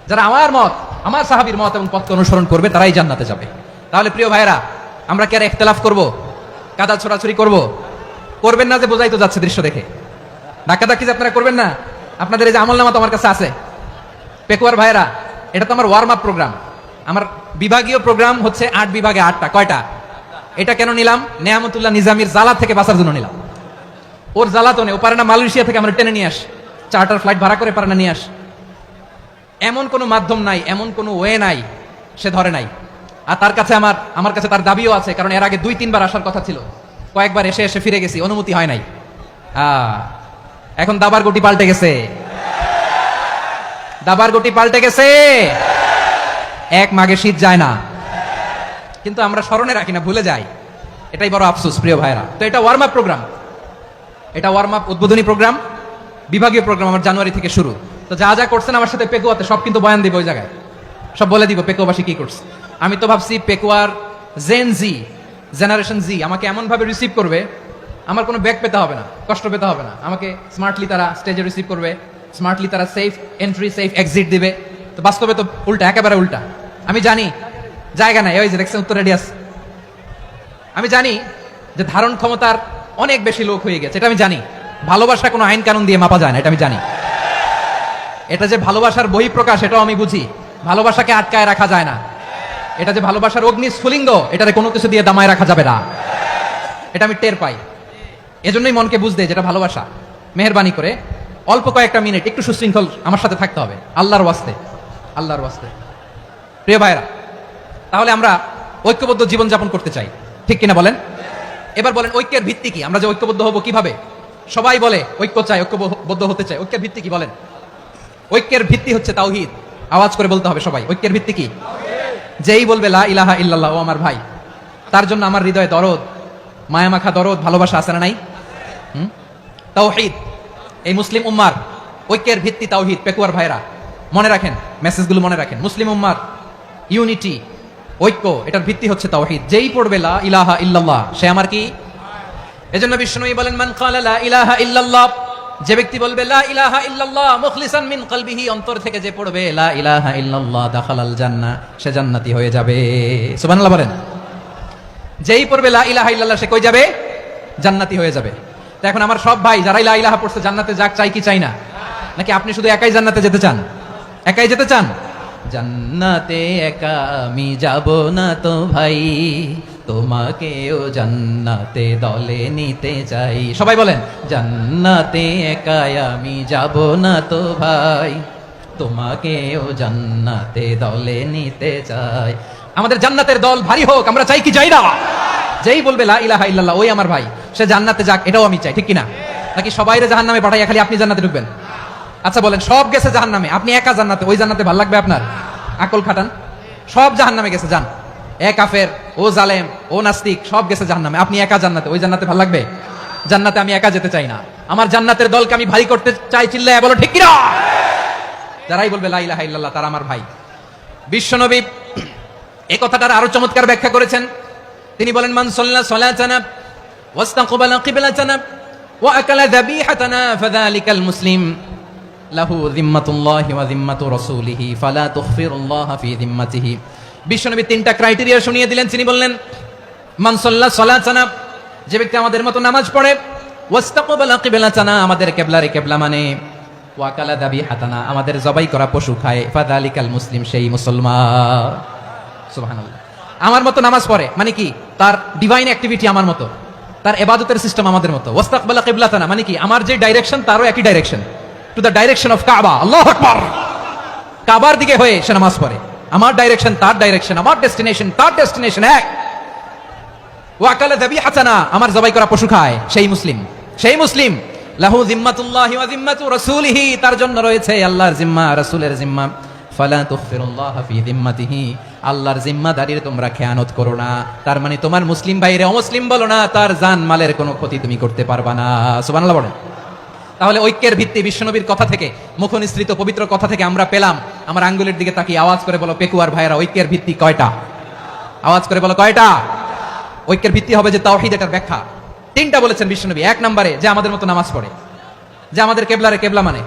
যারা আমার মত, আমার সাহাবীর মত এবং পথকে অনুসরণ করবে তারাই জান্নাতে যাবে। তাহলে প্রিয় ভাইরা, আমরা কি আর ইখতিলাফ করব? কাদা ছোড়াছুরি করব? করবেন না যে বোঝাই তো যাচ্ছে দৃশ্য দেখে। ধাক্কাধাক্কি যে আপনারা করবেন না। আপনাদের এই যে আমলনামা তো আমার কাছে আছে। পেকুয়ার ভাইরা, এটা তো আমার ওয়ার্ম আপ প্রোগ্রাম। আমার বিভাগীয় প্রোগ্রাম হচ্ছে 8 বিভাগে 8টা। কয়টা? এটা কেন নিলাম? নেয়ামতুল্লাহ নিজামীর জালা থেকে বাঁচার জন্য নিলাম। ওর জ্বালাতনে ও পারে না মালয়েশিয়া থেকে আমরা টেনে নিয়ে আস, চার্টার ফ্লাইট ভাড়া করে পারে না নিয়ে আস। এমন কোনো মাধ্যম নাই, এমন কোনো ওয়ে নাই, সে ধরে নাই। আর তার কাছে আমার কাছে তার দাবিও আছে, কারণ এর আগে 2-3 বার আসার কথা ছিল, কয়েকবার এসে এসে ফিরে গেছি, অনুমতি হয় নাই। এখন দাবার গুটি পাল্টে গেছে, দাবার গুটি পাল্টে গেছে। এক মাঘে শীত যায় না, কিন্তু আমরা স্মরণে রাখি না, ভুলে যাই। এটাই বড় আফসোস প্রিয় ভাইরা। তো এটা ওয়ার্ম আপ প্রোগ্রাম, এটা ওয়ার্ম আপ উদ্বোধনী প্রোগ্রাম, বিভাগীয় প্রোগ্রাম আমার জানুয়ারি থেকে শুরু। তো যা যা করছেন আমার সাথে পেকুয়াতে সব কিন্তু বয়ান দিব ওই জায়গায়, সব বলে দিব পেকুয়াবাসী কি করছে। আমি তো ভাবছি পেকুয়ার জেনারেশন জি আমাকে এমন ভাবে রিসিভ করবে, আমার কোনো ব্যাক পেতে হবে না, কষ্ট পেতে হবে না, আমাকে স্মার্টলি তারা স্টেজে রিসিভ করবে, স্মার্টলি তারা সেফ এন্ট্রি সেফ এক্সিট দিবে। তো বাস্তবে তো উল্টা, একেবারে উল্টা। আমি জানি জায়গা নাই, ওই যে দেখছেন উত্তর রেডিয়াস, আমি জানি যে ধারণ ক্ষমতার অনেক বেশি লোক হয়ে গেছে, এটা আমি জানি। ভালোবাসা কোনো আইন কানুন দিয়ে মাপা যায় না, এটা আমি জানি। এটা যে ভালোবাসার বহিঃপ্রকাশ এটাও আমি বুঝি, ভালোবাসাকে আটকায় রাখা যায় না। এটা যে ভালোবাসার অগ্নিস্ফুলিঙ্গ, এটারে কোনো কিছু দিয়ে দামায় রাখা যাবে না, এটা আমি টের পাই। এজন্যই মনকে বুঝতে যেটা ভালোবাসা। মেহেরবানি করে অল্প কয়েকটা মিনিট একটু সুশৃঙ্খল আমার সাথে থাকতে হবে, আল্লাহর ওয়াস্তে, আল্লাহর ওয়াস্তে। প্রিয় ভাইরা, তাহলে আমরা ঐক্যবদ্ধ জীবনযাপন করতে চাই, ঠিক কিনা বলেন? এবার বলেন ঐক্যের ভিত্তি কি? আমরা যে ঐক্যবদ্ধ হব কিভাবে? সবাই বলে ঐক্য চাই, ঐক্যবদ্ধ হতে চাই। ঐক্যের ভিত্তি কি বলেন? ঐক্যের ভিত্তি হচ্ছে তাওহীদ। আওয়াজ করে বলতে হবে সবাই, ঐক্যের ভিত্তি কি? যেই বলবে লা ইলাহা ইল্লাল্লাহ, ও আমার ভাই, তার জন্য আমার হৃদয়ে দরদ, মায়ামাখা দরদ, ভালোবাসা আছে না নাই? তাওহীদ। এই মুসলিম উম্মার ঐক্যের ভিত্তি তাওহীদ। পেকুয়ার ভাইরা মনে রাখেন, মেসেজগুলো মনে রাখেন। মুসলিম উম্মার ইউনিটি, ঐক্য, এটার ভিত্তি হচ্ছে তাওহীদ। যেই পড়বে লা ইলাহা ইল্লাল্লাহ, সে আমার কি? এজন্য বিষ্ণুই বলেন মান ক্বালা লা ইলাহা ইল্লাল্লাহ, যে ব্যক্তি বলবে লা ইলাহা ইল্লাল্লাহ মুখলিসান মিন কলবিহি, অন্তর থেকে যে পড়বে লা ইলাহা ইল্লাল্লাহ, দাখালাল জান্নাহ, সে জান্নাতি হয়ে যাবে। সুবহানাল্লাহ বলেন। যেই পড়বে লা ইলাহা ইল্লাল্লাহ, সে কই যাবে? জান্নাতি হয়ে যাবে। তো এখন আমার সব ভাই যারাই লা ইলাহা পড়ছে জান্নাতে যাক, চাই কি চাই না? নাকি আপনি শুধু একাই জান্নাতে যেতে চান? একাই যেতে চান? জান্নাতে একা আমি যাব না তো ভাই, তোমাকেও জান্নাতে দলে নিতে চাই। সবাই বলেন জান্নাতে একা আমি যাব না তো ভাই, তোমাকেও জান্নাতে দলে নিতে চাই। আমাদের জান্নাতের দল ভারী হোক, আমরা চাই কি চাই না? যেই বলবে লা ইলাহা ইল্লাল্লাহ, ওই আমার ভাই, সে জান্নাতে যাক, এটাও আমি চাই, ঠিক কিনা? নাকি সবাইরে জাহান্নামে পাঠাইয়া খালি আপনি জান্নাতে ঢুকবেন? আচ্ছা বলেন, সব গেছে জাহান্নামে, আপনি একা জান্নাতে, ওই জান্নাতে ভালো লাগবে আপনার? আকল খাটান। সব জাহান্নামে গেছে, যান। এ কাফের, ও জালেম, ও নাস্তিক, সব গেছে জাহান্নামে, আপনি একা জান্নাতে, ওই জান্নাতে ভালো লাগবে? জান্নাতে আমি একা যেতে চাই না, আমার জান্নাতের দলকে আমি ভারী করতে চাই। চিল্লায় বলো ঠিক কিনা? যারাই বলবে লা ইলাহা ইল্লাল্লাহ, তারা আমার ভাই। বিশ্বনবী এই কথাটার আরো চমৎকার ব্যাখ্যা করেছেন। তিনি বলেন মান সাল্লা সালাতানা ওয়াস্তাকবালা কিবলাতানা ওয়া আকালা যাবিহাতানা ফাযালিকাল মুসলিম লাহু যিম্মাতুল্লাহি ওয়া যিম্মাতু রাসূলিহি ফালা তুখফিরুল্লাহা ফি যিম্মাতিহি। বিশ্বনবী তিনটা ক্রাইটেরিয়া শুনিয়ে দিলেন। তিনি বললেন মান সাল্লা সালাতানা, যে ব্যক্তি আমাদের মতো নামাজ পড়ে, ওয়াস্তাকবালা কিবলাতানা, আমাদের কিবলারে কিবলা মানে, ওয়া আকালা যাবিহাতানা, আমাদের জবাই করা পশু খায়, ফাযালিকাল মুসলিম, সেই মুসলমান। সুবহানাল্লাহ। আমার মতো নামাজ পড়ে মানে কি? তার ডিভাইন অ্যাক্টিভিটি আমার মতো, তার ইবাদতের সিস্টেম আমাদের মতো। ওয়াস্তাকবালা কিবলাতানা মানে কি? আমার যে ডাইরেকশন তারও একই direction, to the direction of কাবা। আল্লাহু আকবার। কাবার দিকে হয়ে সে নামাজ পড়ে, আমার ডাইরেকশন তার ডাইরেকশন, আমার ডেস্টিনেশন তার ডেস্টিনেশন এক। ওয়া আকালা যাবিহাতানা, আমার জবাই করা পশু খায়, সেই মুসলিম, সেই মুসলিম। লাহু যিম্মাতুল্লাহি ওয়া যিম্মাতু রাসূলিহি, তার জন্য রয়েছে আল্লাহর জিম্মা, রাসূলের জিম্মা। ফালা তুখফিরুল্লাহা ফি যিম্মাতিহি, আল্লাহর জিম্মাদারির তোমরা খেয়ানত করো না। তার মানে তোমার মুসলিম ভাইরে অমুসলিম বলো না, তার জান মালের কোনো ক্ষতি তুমি করতে পারবা না। সুবহানাল্লাহ বলেন। তাহলে ঐক্যের ভিত্তি বিশ্বনবীর কথা থেকে, মুখনিসৃত পবিত্র কথা থেকে আমরা পেলাম। আমার আঙ্গুলের দিকে তাকিয়ে আওয়াজ করে বলো পেকুয়ার ভাইরা, ঐক্যের ভিত্তি কয়টা? আওয়াজ করে বলো কয়টা? ঐক্যের ভিত্তি হবে যে তাওহীদ, এটার ব্যাখ্যা তিনটা বলেছেন বিশ্বনবী। এক নম্বরে যে আমাদের মতো নামাজ পড়ে, যে আমাদের কেবলারে কেবলা মানে,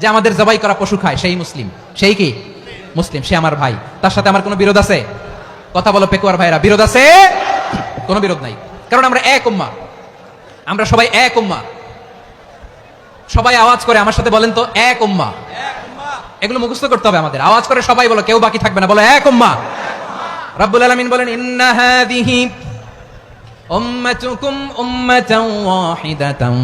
যে আমাদের জবাই করা পশু খায়, সেই মুসলিম। সেই কি? মুসলিম, সে আমার ভাই। তার সাথে আমার কোনো বিরোধ আছে? কথা বলো পেকুয়ার ভাইরা, বিরোধ আছে? কোনো বিরোধ নাই, কারণ আমরা এক উম্মাহ, আমরা সবাই এক উম্মাহ। সবাই আওয়াজ করে আমার সাথে বলেন তো, এক উম্মাহ। এগুলো মুখস্থ করতে হবে আমাদের। আওয়াজ করে সবাই বলো, কেউ বাকি থাকবে না, বলো এক উম্মাহ। রাব্বুল আলামিন বলেন ইন্না হাযিহি উম্মাতুকুম উম্মাতান ওয়াহিদাতান,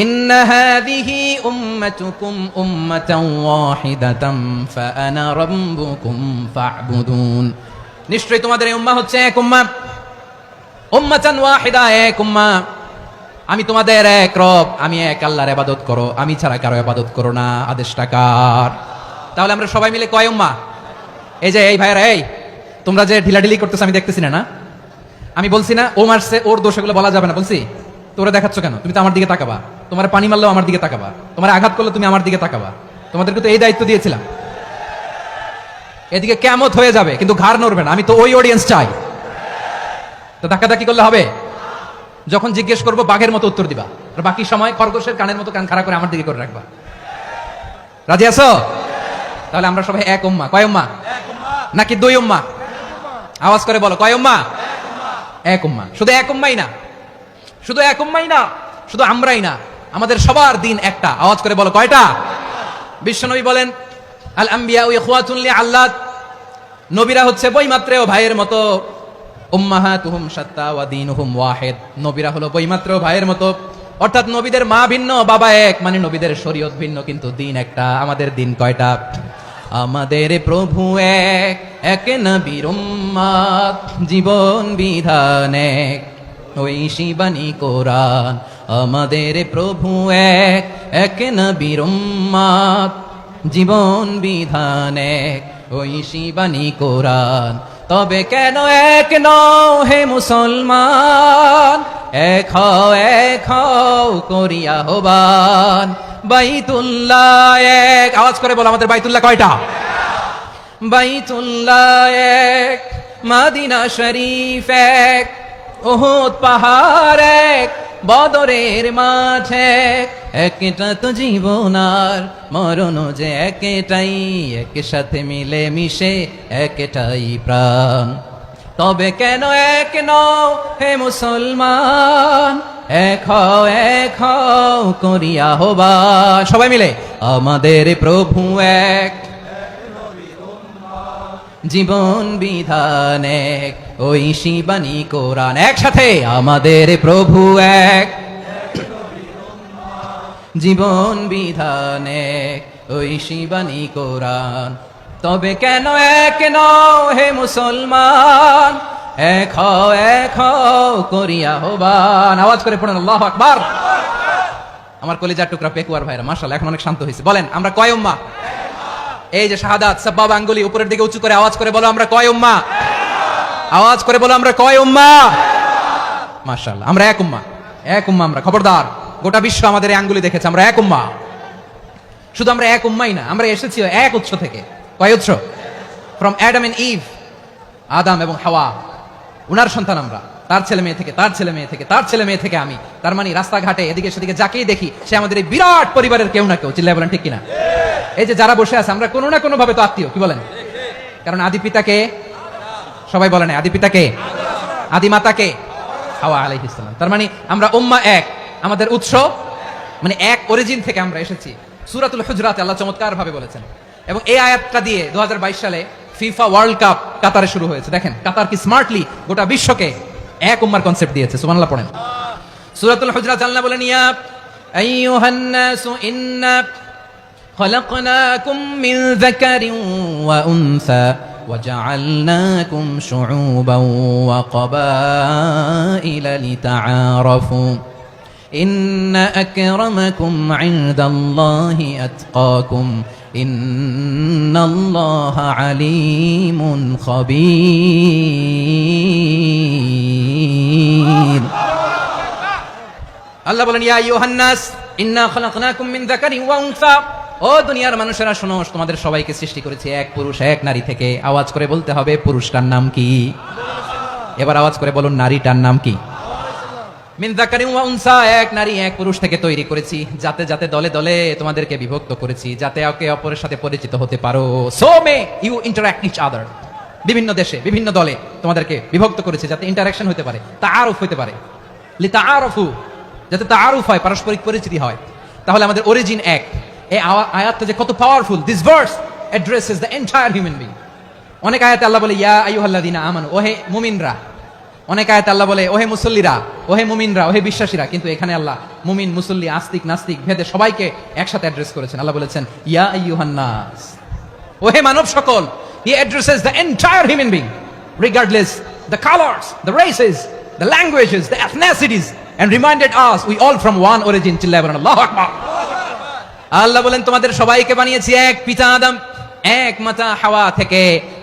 ইন্না হাযিহি উম্মাতুকুম উম্মাতান ওয়াহিদাতান ফাআনা রাব্বুকুম ফা'বুদুন। নিশ্চয়ই তোমাদের এই উম্মাহ হচ্ছে এক উম্মাহ, উম্মাতান ওয়াহিদা, এক উম্মাহ। আমি তোমাদের এক রব, আমি এক আল্লাহর ইবাদত করো, আমি ছাড়া কারো ইবাদত করো না। আদেশটা কার? তাহলে আমরা সবাই মিলে কয় উম্মাহ? এই যে এই ভাইরা, এই তোমরা যে ঢিলাঢিলি করতেছ আমি দেখতেছি না, না? আমি বলছি না ও মারছে, ওর দোষ, এগুলো বলা যাবে না, বলছি? তোরা দেখাচ্ছ কেন? তুমি তো আমার দিকে তাকাবা। তোমার পানি মারলেও আমার দিকে তাকাবা, তোমার আঘাত করলে তুমি আমার দিকে তাকাবা। তোমাদেরকে তো এই দায়িত্ব দিয়েছিলাম। এদিকে কেমত হয়ে যাবে কিন্তু ঘাড় নড়বে না, আমি তো ওই অডিয়েন্স চাই। তো ধাক্কাধাক্কি করলে হবে? যখন জিজ্ঞেস করবো বাঘের মতো উত্তর দিবা, আর বাকি সময় খরগোশের কানের মতো কান খাড়া করে আমার দিকে করে রাখবা। রাজি আছো? তাহলে আমরা সবাই এক উম্মা। কয় উম্মা? নাকি দুই উম্মা? আওয়াজ করে বলো, কয় উম্মা? এক উম্মা। শুধু এক উম্মাই না, শুধু এক উম্মাই না, শুধু আমরাই না, আমাদের সবার দিন একটা। আওয়াজ করে বলো, কয়টা? বিশ্বনবী বলেন, আল আম্বিয়া ইখওয়াতুন লিআল্লাত, নবীরা হচ্ছে বইমাত্রেও ভাইয়ের মতো। উম্মাহাতুহুম শাত্তা ওয়া দীনুহুম ওয়াহিদ, নবীরা হলো বইমাত্রেও ভাইয়ের মতো। অর্থাৎ নবীদের মা ভিন্ন, বাবা এক, মানে নবীদের শরীয়ত ভিন্ন, কিন্তু দিন একটা। আমাদের দিন কয়টা? আমাদের প্রভু এক, এক নবীর উম্মত, জীবন বিধান এক, ওই শিবানী কোরআন। আমাদের প্রভু এক, এক নবীর উম্মত, জীবন বিধান এক, ওই শিবানী কোরআন। তবে কেন এক নও হে মুসলমান? এক হও করিয়া হবান বাইতুল্লাহ এক। আওয়াজ করে বলো, আমাদের বাইতুল্লাহ কয়টা? বাইতুল্লাহ এক, মাদিনা শরীফ এক, উহুদ পাহাড় এক, বদরের মাঠ এক। একটা তো জীবন আর মরণ যে একটাই, একসাথে মিলে মিশে একটাই প্রাণ। তবে কেন এক নও হে মুসলমান? এক হও করিয়া হবান। সবাই মিলে, আমাদের প্রভু এক, জীবন বিধান এক, ওই শিবানী কোরআন। একসাথে, আমাদের প্রভু এক, জীবন বিধান এক, ওই শিবানী কোরআন। তবে কেন এক নও হে মুসলমান? এক হও করিয়া হবান। আওয়াজ করে পড়েন আল্লাহু আকবার। আমার কলিজার টুকরা পেকুয়ার ভাইরা, মাশাআল্লাহ, এখন অনেক শান্ত হয়েছে। বলেন, আমরা কয় উম্মাহ? এই যে শাহাদাত, সাব্বাব আঙ্গুলি উপরের দিকে উঁচু করে আওয়াজ করে বলো, আমরা কয় উম্মাহ? আওয়াজ করে বলো, আমরা কয় উম্মাহ? মাশাআল্লাহ, আমরা এক উম্মাহ, এক উম্মাহ আমরা। খবরদার, গোটা বিশ্ব আমাদের এই আঙ্গুলি দেখেছে, আমরা এক উম্মাহ। শুধু আমরা এক উম্মাই না, আমরা এসেছি এক উৎস থেকে। কয় উৎস? ফ্রম অ্যাডাম এন্ড ইভ, আদম এবং হাওয়া, উনার সন্তান আমরা। তার ছেলে মেয়ে থেকে, তার ছেলে মেয়ে থেকে, তার ছেলে মেয়ে থেকে আমি। তার মানে রাস্তাঘাটে এদিকে সেদিকে যাকেই দেখি, সে আমাদের এই বিরাট পরিবারের কেউ না কেউ। চিল্লায় বলেন ঠিক কিনা? এই যে যারা বসে আছে, আমরা কোনো না কোনো ভাবে তো আত্মীয়। কি বলেন? কারণ আদি পিতাকে, সবাই বলেন, আদি পিতাকে, আদি মাতাকে, হাওয়া আলাইহিস সালাম। তার মানে আমরা উম্মাহ এক, আমাদের উৎস মানে এক অরিজিন থেকে আমরা এসেছি। সূরাতুল হুজরাতে আল্লাহ চমৎকার ভাবে বলেছেন, এবং এই আয়াতটা দিয়ে 2022 সালে ফিফা ওয়ার্ল্ড কাপ কাতারে শুরু হয়েছে। দেখেন কাতার কি স্মার্টলি গোটা বিশ্বকে এক উম্মার কনসেপ্ট দিয়েছে। সুবহানাল্লাহ পড়েন। সূরাতুল হুজরাত আল্লাহ বলেন, ইয়া আইয়ুহান নাসু ইন্না খলাকনাকুম মিন যাকারিন ওয়া উনসা وجعلناكم شعوبا وقبائل لتعارفوا إن أكرمكم عند الله أتقاكم إن الله عليم خبير আল্লাহ বলেন, ইয়া আইয়ুহান নাস ইন্না খলাকনাকুম মিন যাকারিন ওয়া উনসা। ও দুনিয়ার মানুষেরা শোনো, তোমাদের সবাইকে সৃষ্টি করেছি এক পুরুষ এক নারী থেকে। আওয়াজ করে বলতে হবে, পুরুষটার নাম কি? এবার আওয়াজ করে বলুন, নারীটার নাম কি? মিন যাকারিন ওয়া উনসা, এক নারী এক পুরুষ থেকে তৈরি করেছি। যাতে যাতে দলে দলে তোমাদেরকে বিভক্ত করেছি, যাতে একে অপরের সাথে পরিচিত হতে পারো। So may you interact each other. বিভিন্ন দেশে বিভিন্ন দলে তোমাদেরকে বিভক্ত করেছি, যাতে ইন্টারাকশন হতে পারে, তাআরুফ হতে পারে। লিতাআরফু, যাতে তাআরুফ হয়, পারস্পরিক পরিচিতি হয়। তাহলে আমাদের অরিজিন এক। এই আয়াতটা যে কত powerful! This verse addresses the entire human being. অনেক আয়াতে আল্লাহ বলে, ইয়া আইয়ুহাল্লাযীনা আমানু, ওহে মুমিনরা। অনেক আয়াতে আল্লাহ বলে, ওহে মুসল্লিরা, ওহে মুমিনরা, ওহে বিশ্বাসীরা। কিন্তু এখানে আল্লাহ মুমিন, মুসল্লি, আস্তিক, নাস্তিক ভেদে সবাইকে একসাথে অ্যাড্রেস করেছেন। আল্লাহ বলেছেন, ইয়া আইয়ুহান নাস, ওহে মানব সকল। হি addresses the entire human being regardless the colours, the races, the languages, the এথনিসিটিস, and reminded us we all from one origin. চিল্লায় বলেন আল্লাহু আকবার। আল্লাহ বলেন, তোমাদের সবাইকে বানিয়েছি এক পিতা আদম, এক মাতা হাওয়া থেকে।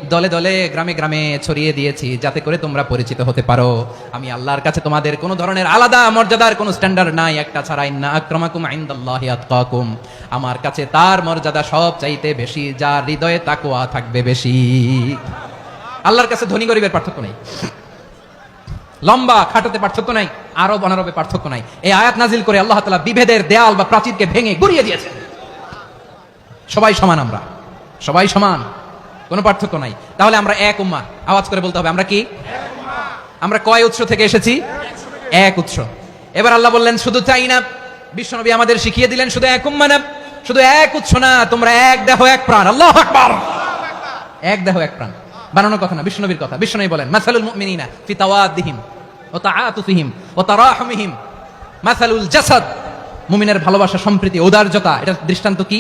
দলে দলে গ্রামে গ্রামে ছড়িয়ে দিয়েছি যাতে করে তোমরা পরিচিত হতে পারো আমি আল্লাহর কাছে তোমাদের কোনো ধরনের আলাদা মর্যাদার কোনো স্ট্যান্ডার্ড নাই একটা ছাড়া ইন্না আক্রামাকুম ইনদাল্লাহি আতকাকুম আমার কাছে তার মর্যাদা সব চাইতে বেশি যার হৃদয়ে তাকওয়া থাকবে বেশি আল্লাহর কাছে ধনী গরিবের পার্থক্য নেই লম্বা খাটোতে পার্থক্য নাই আরব অনারবে পার্থক্য নাই এই আয়াত নাজিল করে আল্লাহ তাআলা বিভেদের দেয়াল বা প্রাচীরকে ভেঙে গুড়িয়ে দিয়েছেন সবাই সমান আমরা সবাই সমান কোনো পার্থক্য নাই তাহলে আমরা এক উম্মাহ আওয়াজ করে বলতে হবে আমরা কি আমরা কয় উৎস থেকে এসেছি এক উৎস এবার আল্লাহ বললেন শুধু তাই না বিশ্বনবী আমাদের শিখিয়ে দিলেন শুধু এক উম্মাহ না শুধু এক উৎস না তোমরা এক দেহ এক প্রাণ আল্লাহু আকবার এক দেহ এক প্রাণ বানানোর কথা না বিশ্বনবীর কথা বিশ্বনবী বলেন মাসালুল মুমিনিনা ফি তাওয়াদ্দিহিম ওয়া তাআতুফিহিম ওয়া তারাহুমিহিম মাসালুল জাসাদ মুমিনের ভালোবাসা সম্প্রীতি ঔদার্যতা এটা দৃষ্টান্ত কি